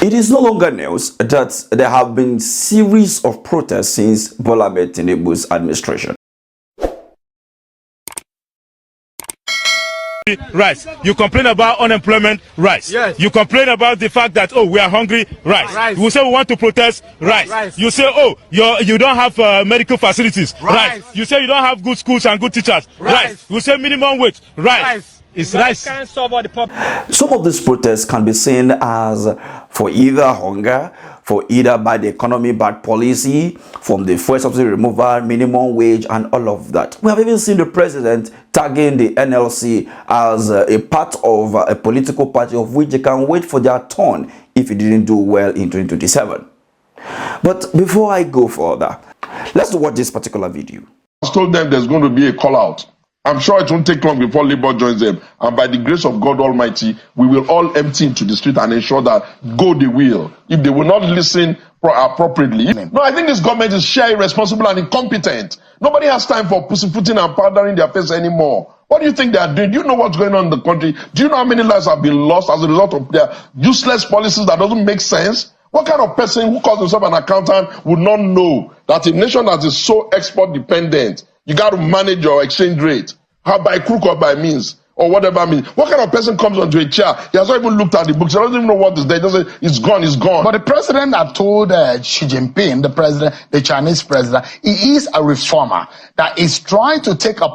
It is no longer news that there have been series of protests since Bola Ahmed Tinubu's administration. Rice. You complain about unemployment, rice. Yes. You complain about the fact that, oh, we are hungry, rice. You say we want to protest, rice. You say, oh, you don't have medical facilities, rice. You say you don't have good schools and good teachers, rice. You say minimum wage, rice. It's rice. Can't solve all the problems. Some of these protests can be seen as for either hunger, for either bad economy, bad policy, from the fuel subsidy removal, minimum wage, and all of that. We have even seen the president tagging the NLC as a part of a political party of which they can wait for their turn if it didn't do well in 2027. But before I go further, let's watch this particular video. I told them there's going to be a call out. I'm sure it won't take long before Labour joins them. And by the grace of God Almighty, we will all empty into the street and ensure that go they will. If they will not listen appropriately. No, I think this government is sheer irresponsible and incompetent. Nobody has time for pussyfooting and powdering their face anymore. What do you think they are doing? Do you know what's going on in the country? Do you know how many lives have been lost as a result of their useless policies that doesn't make sense? What kind of person who calls himself an accountant would not know that a nation that is so export dependent, you got to manage your exchange rate, how by crook or by means, or whatever means. What kind of person comes onto a chair? He has not even looked at the books. He doesn't even know what is there. He doesn't, it's gone, it's gone. But the president had told Xi Jinping, the Chinese president, he is a reformer that is trying to take a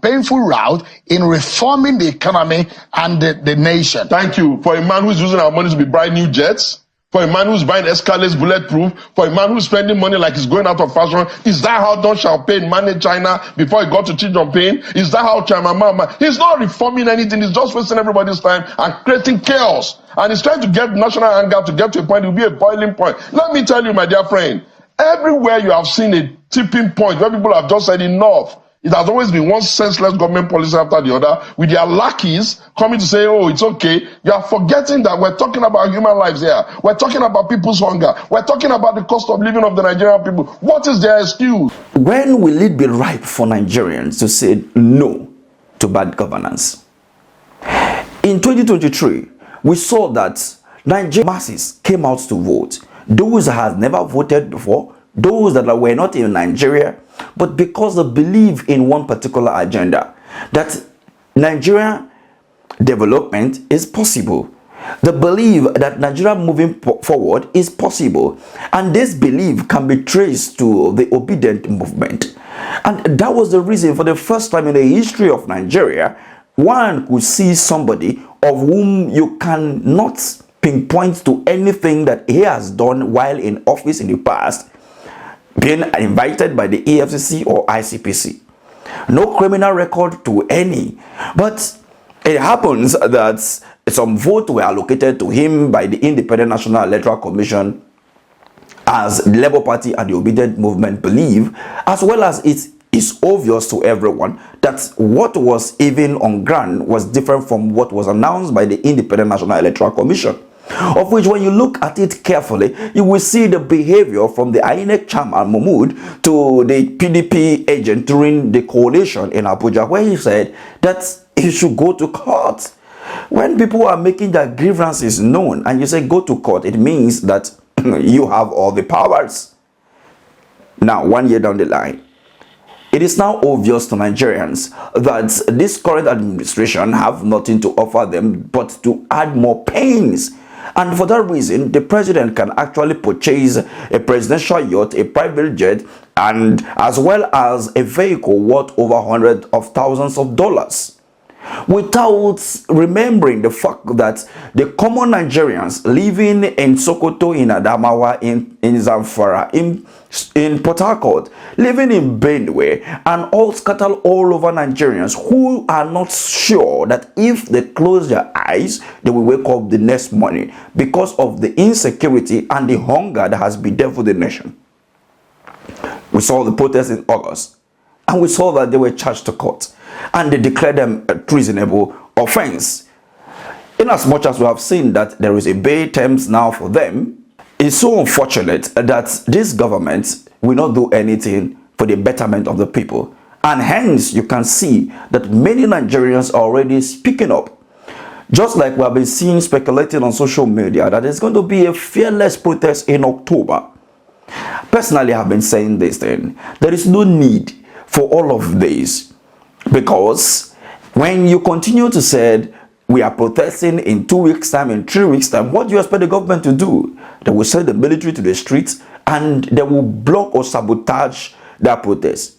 painful route in reforming the economy and the nation. Thank you. For a man who's using our money to be buying new jets, for a man who's buying Escalades bulletproof, for a man who's spending money like he's going out of fashion, is that how Deng Xiaoping managed China before he got to Xi Jinping? Is that how China? He's not reforming anything. He's just wasting everybody's time and creating chaos. And he's trying to get national anger to get to a point. It will be a boiling point. Let me tell you, my dear friend, everywhere you have seen a tipping point where people have just said enough, it has always been one senseless government policy after the other, with their lackeys coming to say, oh, it's okay. You are forgetting that we're talking about human lives here. We're talking about people's hunger. We're talking about the cost of living of the Nigerian people. What is their excuse? When will it be ripe for Nigerians to say no to bad governance? In 2023, we saw that Nigerian masses came out to vote. Those that had never voted before, those that were not in Nigeria, but because they believe in one particular agenda, that Nigeria development is possible. They believe that Nigeria moving forward is possible. And this belief can be traced to the obedient movement. And that was the reason for the first time in the history of Nigeria, one could see somebody of whom you cannot pinpoint to anything that he has done while in office in the past, being invited by the EFCC or ICPC. No criminal record to any. But it happens that some votes were allocated to him by the Independent National Electoral Commission, as the Labour Party and the Obedient Movement believe, as well as it is obvious to everyone that what was even on ground was different from what was announced by the Independent National Electoral Commission. Of which, when you look at it carefully, you will see the behavior from the INEC chairman Mahmood to the PDP agent during the coalition in Abuja, where he said that he should go to court. When people are making their grievances known and you say go to court, it means that you have all the powers. Now, 1 year down the line, it is now obvious to Nigerians that this current administration have nothing to offer them but to add more pains. And for that reason, the president can actually purchase a presidential yacht, a private jet, and as well as a vehicle worth over hundreds of thousands of dollars, without remembering the fact that the common Nigerians living in Sokoto, in Adamawa, in Zamfara, in Port Harcourt, living in Benue, and all scattered all over Nigerians who are not sure that if they close their eyes, they will wake up the next morning because of the insecurity and the hunger that has bedeviled the nation. We saw the protests in August, and we saw that they were charged to court, and they declared them a treasonable offense. In as much as we have seen that there is a bail terms now for them, it's so unfortunate that this government will not do anything for the betterment of the people. And hence, you can see that many Nigerians are already speaking up. Just like we have been seeing speculating on social media that there's going to be a fearless protest in October. Personally, I've been saying this thing. There is no need for all of this, because when you continue to say we are protesting in 2 weeks time, in 3 weeks time, what do you expect the government to do? They will send the military to the streets and they will block or sabotage that protest.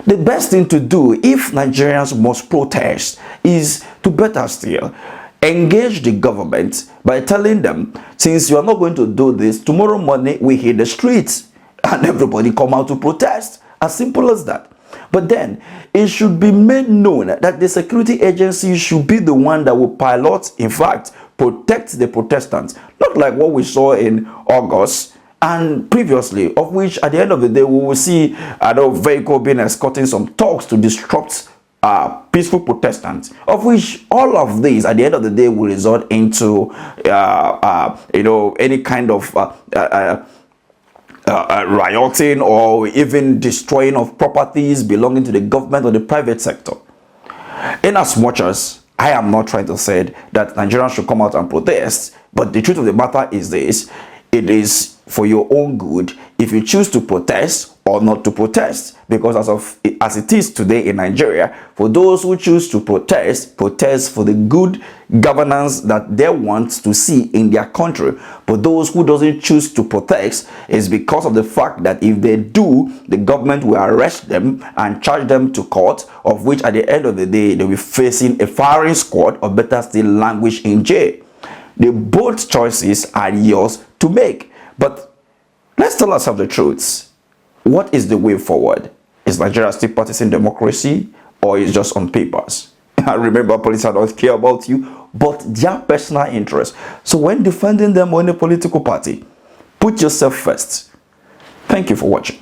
The best thing to do if Nigerians must protest is to better still engage the government by telling them, since you are not going to do this, tomorrow morning we hit the streets and everybody come out to protest. As simple as that. But then it should be made known that the security agency should be the one that will pilot, in fact, protect the protestants. Not like what we saw in August and previously, of which at the end of the day we will see a vehicle being escorting some talks to disrupt peaceful protestants, of which all of these at the end of the day will result into any kind of rioting or even destroying of properties belonging to the government or the private sector. In as much as I am not trying to say that Nigerians should come out and protest, but the truth of the matter is this: it is for your own good if you choose to protest or not to protest, because as it is today in Nigeria, for those who choose to protest for the good governance that they want to see in their country. But those who doesn't choose to protest is because of the fact that if they do, the government will arrest them and charge them to court, of which at the end of the day they will be facing a firing squad, or better still, languish in jail. The both choices are yours to make. But let's tell ourselves the truth. What is the way forward? Is Nigeria still practicing democracy, or is just on papers? Remember, police don't care about you, but their personal interest. So when defending them or any political party, put yourself first. Thank you for watching.